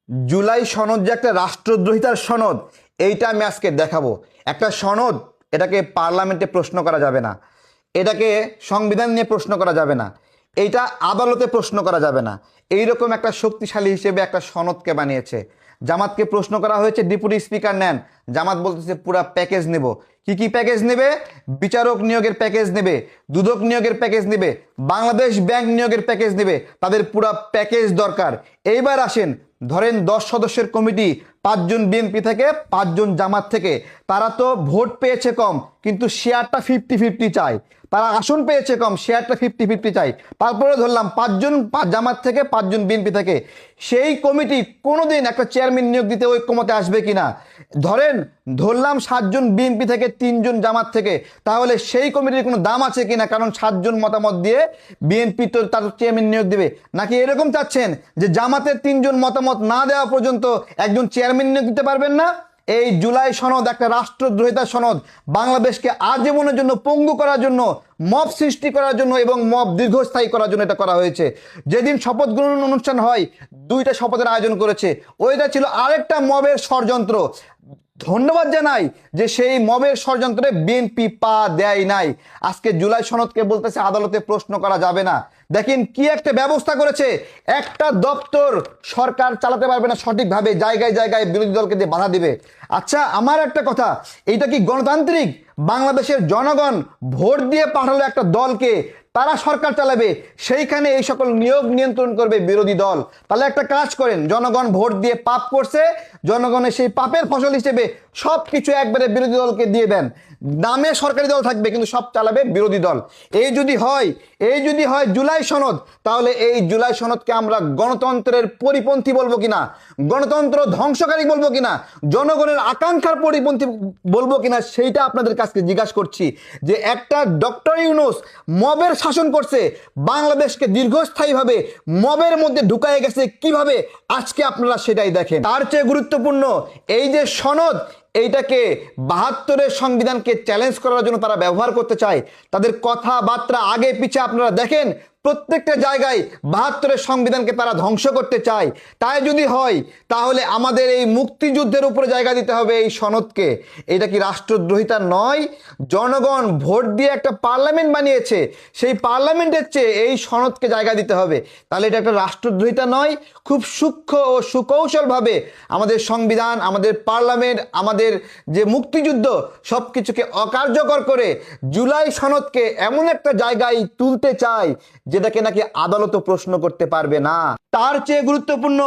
জুলাই সনদ যে একটা রাষ্ট্রদ্রোহিতার সনদ, এইটা আমি আজকে দেখাবো। একটা সনদ, এটাকে পার্লামেন্টে প্রশ্ন করা যাবে না, এটাকে সংবিধান নিয়ে প্রশ্ন করা যাবে না, এইটা আদালতে প্রশ্ন করা যাবে না। এইরকম একটা শক্তিশালী হিসেবে একটা সনদকে বানিয়েছে। জামাতকে প্রশ্ন করা হয়েছে ডেপুটি স্পিকার নেন, জামাত বলতেছে পুরা প্যাকেজ নেব। কি কি প্যাকেজ নেবে? বিচারক নিয়োগের প্যাকেজ নেবে, দুদক নিয়োগের প্যাকেজ নেবে, বাংলাদেশ ব্যাংক নিয়োগের প্যাকেজ নেবে, তাদের পুরা প্যাকেজ দরকার। এইবার আসেন, ধরেন 10 সদস্যের কমিটি, 5 জন বিএনপি থেকে, 5 জন জামাত থেকে। তারা তো ভোট পেয়েছে কম, কিন্তু শেয়ারটা 50-50 চায়। তারা আসন পেয়েছে কম, শেয়ারটা 50-50 চাই। তারপরে ধরলাম 5 জন জামাত থেকে, 5 জন বিএনপি থেকে। সেই কমিটি কোনোদিন একটা চেয়ারম্যান নিয়োগ দিতে ঐক্যমতে আসবে কিনা? ধরলাম 7 জন বিএনপি থেকে, 3 জন জামাত থেকে। তাহলে সেই কমিটির কোনো দাম আছে কিনা? কারণ 7 জন মতামত দিয়ে বিএনপি তো তার চেয়ারম্যান নিয়োগ দিবে। নাকি এরকম চাচ্ছেন যে জামাতের 3 জন মতামত না দেওয়া পর্যন্ত একজন চেয়ারম্যান নিয়োগ দিতে পারবেন না? এই জুলাই সনদ একটা রাষ্ট্রদ্রোহিতা সনদ, বাংলাদেশকে আজীবনের জন্য পঙ্গু করার জন্য, মব সৃষ্টি করার জন্য এবং মব দীর্ঘস্থায়ী করার জন্য এটা করা হয়েছে। যেদিন শপথ গ্রহণ অনুষ্ঠান হয়, 2টা শপথের আয়োজন করেছে, ওইটা ছিল আরেকটা মবের ষড়যন্ত্র। ধন্যবাদ জানাই যে সেই মবের ষড়যন্ত্রে বিএনপি পা দেয় নাই। আজকে জুলাই সনদকে বলতেছে আদালতে প্রশ্ন করা যাবে না। দেখেন কি একটা ব্যবস্থা করেছে, একটা দপ্তর সরকার চালাতে পারবে না সঠিকভাবে, জায়গায় জায়গায় বিরোধী দলকে দিয়ে বাধা দিবে। আচ্ছা, আমার একটা কথা, এইটা কি গণতান্ত্রিক? বাংলাদেশের জনগণ ভোট দিয়ে পাঠালো একটা দলকে, তারা সরকার চালাবে, সেইখানে এই সকল নিয়োগ নিয়ন্ত্রণ করবে বিরোধী দল। তাহলে একটা কাজ করেন, জনগণ ভোট দিয়ে পাপ করছে, জনগণের সেই পাপের ফসল হিসেবে সব কিছু একবারে বিরোধী দলকে দিয়ে দেন। নামে সরকারি দল থাকবে, কিন্তু সব চালাবে বিরোধী দল। এই যদি হয় জুলাই সনদ, তাহলে এই জুলাই সনদকে আমরা গণতন্ত্রের পরিপন্থী বলবো কিনা, গণতন্ত্র ধ্বংসকারী বলবো কিনা, জনগণের আকাঙ্ক্ষার পরিপন্থী বলবো কিনা, সেইটা আপনাদের কাছে জিজ্ঞাসা করছি। যে একটা ডক্টর ইউনূস মবের শাসন করছে, বাংলাদেশকে দীর্ঘস্থায়ীভাবে মবের মধ্যে ঢুকায় গেছে কিভাবে, আজকে আপনারা সেটাই দেখেন। তার চেয়ে গুরুত্বপূর্ণ এই যে সনদ, এইটাকে 72-এর সংবিধানকে চ্যালেঞ্জ করার জন্য তারা ব্যবহার করতে চায়। তাদের কথাবার্তা আগে পিছে আপনারা দেখেন, প্রত্যেকটা জায়গায় 72-এর সংবিধানকে তারা ধ্বংস করতে চায়। তাই যদি হয়, তাহলে আমাদের এই মুক্তিযুদ্ধের উপরে জায়গা দিতে হবে এই সনদকে। এটা কি রাষ্ট্রদ্রোহিতা নয়? জনগণ ভোট দিয়ে একটা পার্লামেন্ট বানিয়েছে, সেই পার্লামেন্টের চেয়ে এই সনদকে জায়গা দিতে হবে। তাহলে এটা একটা রাষ্ট্রদ্রোহিতা নয়? খুব সূক্ষ্ম ও সুকৌশলভাবে আমাদের সংবিধান, আমাদের পার্লামেন্ট, আমাদের যে মুক্তিযুদ্ধ, সব কিছুকে অকার্যকর করে জুলাই সনদকে এমন একটা জায়গায় তুলতে চায় যেটাকে নাকি আদালত প্রশ্ন করতে পারবে না। তার চেয়ে গুরুত্বপূর্ণ,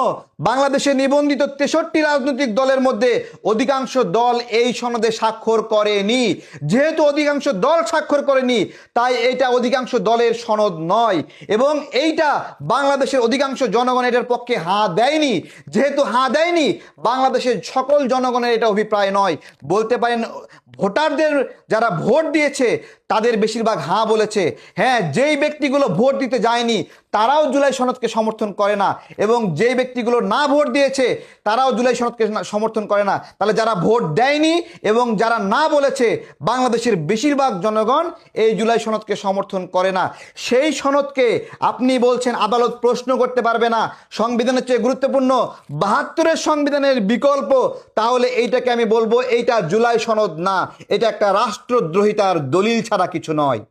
বাংলাদেশে নিবন্ধিত 63 রাজনৈতিক দলের মধ্যে অধিকাংশ দল এই সনদে স্বাক্ষর করেনি। যেহেতু অধিকাংশ দল স্বাক্ষর করেনি, তাই এটা অধিকাংশ দলের সনদ নয়, এবং এইটা বাংলাদেশের অধিকাংশ জনগণ এটার পক্ষে হাঁ দেয়নি। যেহেতু হাঁ দেয়নি, বাংলাদেশের সকল জনগণের এটা অভিপ্রায় নয়। বলতে পারেন ভোটারদের যারা ভোট দিয়েছে তাদের বেশিরভাগ হাঁ বলেছে। হ্যাঁ, যেই ব্যক্তিগুলো ভোট দিতে যায়নি তারাও জুলাই সনদকে সমর্থন করে না, এবং যেই ব্যক্তিগুলো না ভোট দিয়েছে তারাও জুলাই সনদকে সমর্থন করে না। তাহলে যারা ভোট দেয়নি এবং যারা না বলেছে, বাংলাদেশের বেশিরভাগ জনগণ এই জুলাই সনদকে সমর্থন করে না। সেই সনদকে আপনি বলছেন আদালত প্রশ্ন করতে পারবে না, সংবিধানের চেয়ে গুরুত্বপূর্ণ 72-এর সংবিধানের বিকল্প। তাহলে এইটাকে আমি বলবো এইটা জুলাই সনদ না, এটা একটা রাষ্ট্রদ্রোহিতার দলিল ছাড়া কিছু নয়।